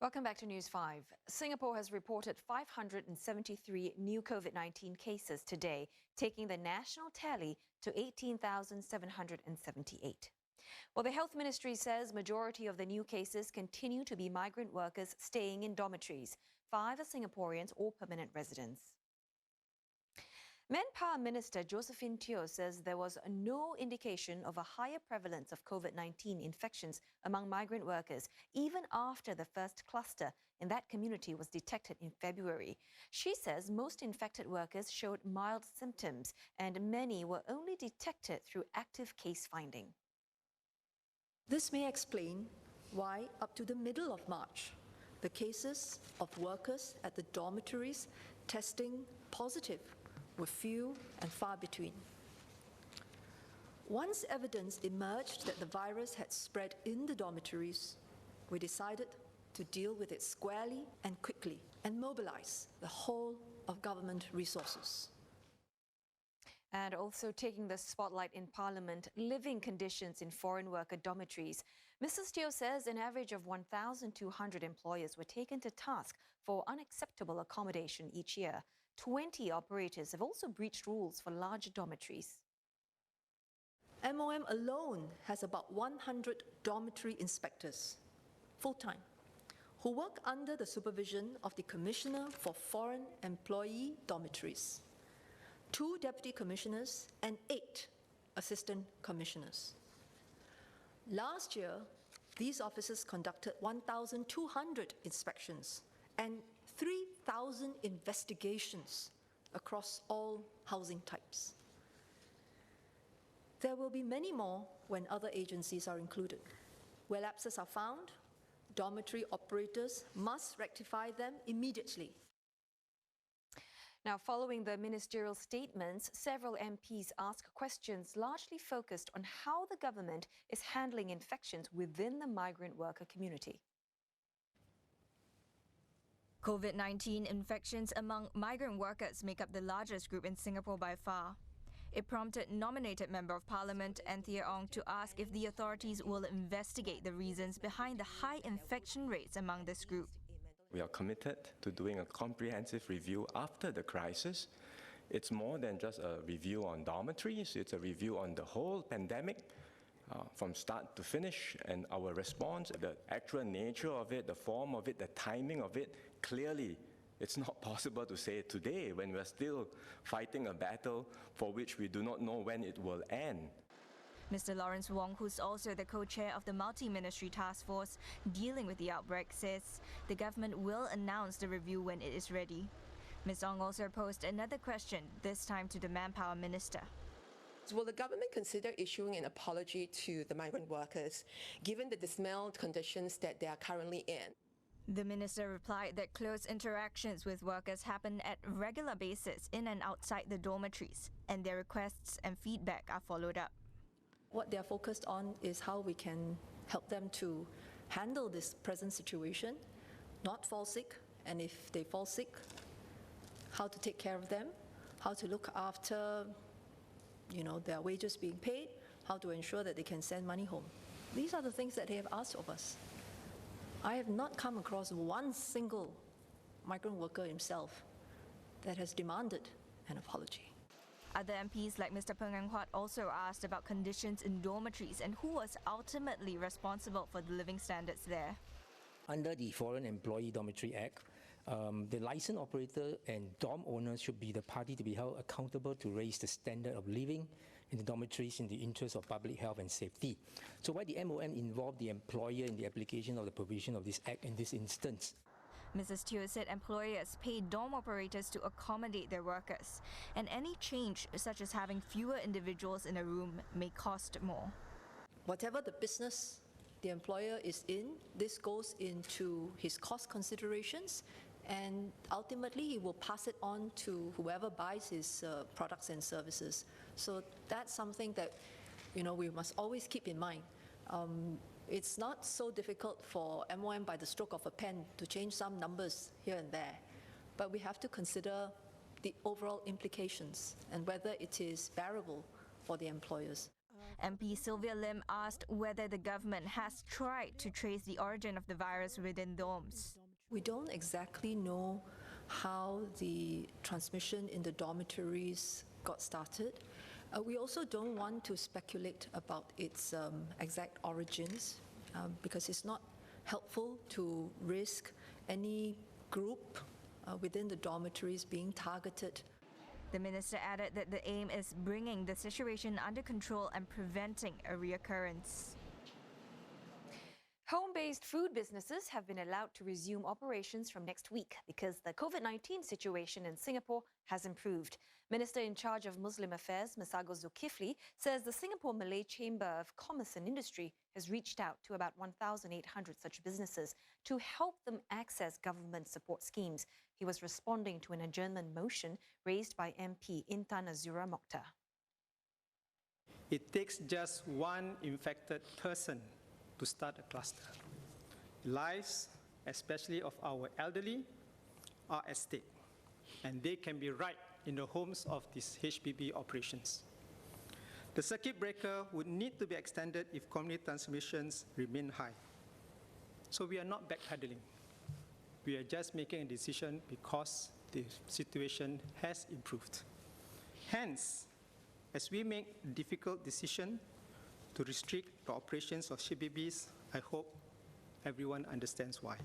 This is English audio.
Welcome back to News 5. Singapore has reported 573 new COVID-19 cases today, taking the national tally to 18,778. Well, the Health Ministry says majority of the new cases continue to be migrant workers staying in dormitories. 5 are Singaporeans or permanent residents. Manpower Minister Josephine says there was no indication of a higher prevalence of COVID-19 infections among migrant workers, even after the first cluster in that community was detected in February. She says most infected workers showed mild symptoms and many were only detected through active case finding. This may explain why, up to the middle of March, the cases of workers at the dormitories testing positive were few and far between. Once evidence emerged that the virus had spread in the dormitories, we decided to deal with it squarely and quickly and mobilize the whole of government resources. And also taking the spotlight in Parliament, living conditions in foreign worker dormitories. Mrs. Teo says an average of 1,200 employers were taken to task for unacceptable accommodation each year. 20 operators have also breached rules for large dormitories. MOM alone has about 100 dormitory inspectors, full-time, who work under the supervision of the Commissioner for Foreign Employee Dormitories, 2 deputy commissioners and 8 assistant commissioners. Last year, these officers conducted 1,200 inspections and 3,000 investigations across all housing types. There will be many more when other agencies are included. Where lapses are found, dormitory operators must rectify them immediately. Now, following the ministerial statements, several MPs asked questions largely focused on how the government is handling infections within the migrant worker community. COVID-19 infections among migrant workers make up the largest group in Singapore by far. It prompted nominated Member of Parliament ANTHEA to ask if the authorities will investigate the reasons behind the high infection rates among this group. We are committed to doing a comprehensive review after the crisis. It's more than just a review on dormitories, it's a review on the whole pandemic, from start to finish, and our response, the actual nature of it, the form of it, the timing of it. Clearly, it's not possible to say today when we're still fighting a battle for which we do not know when it will end. Mr. Lawrence Wong, who's also the co-chair of the multi-ministry task force dealing with the outbreak, says the government will announce the review when it is ready. Ms. Ong also posed another question, this time to the Manpower Minister. Will the government consider issuing an apology to the migrant workers, given the dismal conditions that they are currently in? The minister replied that close interactions with workers happen at regular basis in and outside the dormitories, and their requests and feedback are followed up. What they are focused on is how we can help them to handle this present situation, not fall sick, and if they fall sick, how to take care of them, how to look after their wages being paid, how to ensure that they can send money home. These are the things that they have asked of us. I have not come across one single migrant worker himself that has demanded an apology. Other MPs like Mr. Peng and HUAT also asked about conditions in dormitories and who was ultimately responsible for the living standards there. Under the Foreign Employee Dormitory Act, the licensed operator and dorm owners should be the party to be held accountable to raise the standard of living in the dormitories in the interest of public health and safety. So why the MOM involved the employer in the application of the provision of this act in this instance? Mrs. Teo said employers pay dorm operators to accommodate their workers, and any change, such as having fewer individuals in a room, may cost more. Whatever the business the employer is in, this goes into his cost considerations, and ultimately he will pass it on to whoever buys his products and services. So that's something that we must always keep in mind. It's not so difficult for MOM by the stroke of a pen to change some numbers here and there, but we have to consider the overall implications and whether it is bearable for the employers. MP Sylvia Lim asked whether the government has tried to trace the origin of the virus within dorms. We don't exactly know how the transmission in the dormitories got started. We also don't want to speculate about its exact origins because it's not helpful to risk any group within the dormitories being targeted. The minister added that the aim is bringing the situation under control and preventing a reoccurrence. Home-based food businesses have been allowed to resume operations from next week because the COVID-19 situation in Singapore has improved. Minister in charge of Muslim Affairs, MASAGOS ZULKIFLI, says the Singapore Malay Chamber of Commerce and Industry has reached out to about 1,800 such businesses to help them access government support schemes. He was responding to an adjournment motion raised by MP Intan Azura Mokhtar. It takes just one infected person to start a cluster. Lives, especially of our elderly, are at stake, and they can be right in the homes of these HPB operations. The circuit breaker would need to be extended if community transmissions remain high. So we are not backpedaling. We are just making a decision because the situation has improved. Hence, as we make a difficult decision to restrict the operations of HPBs, I hope everyone understands why.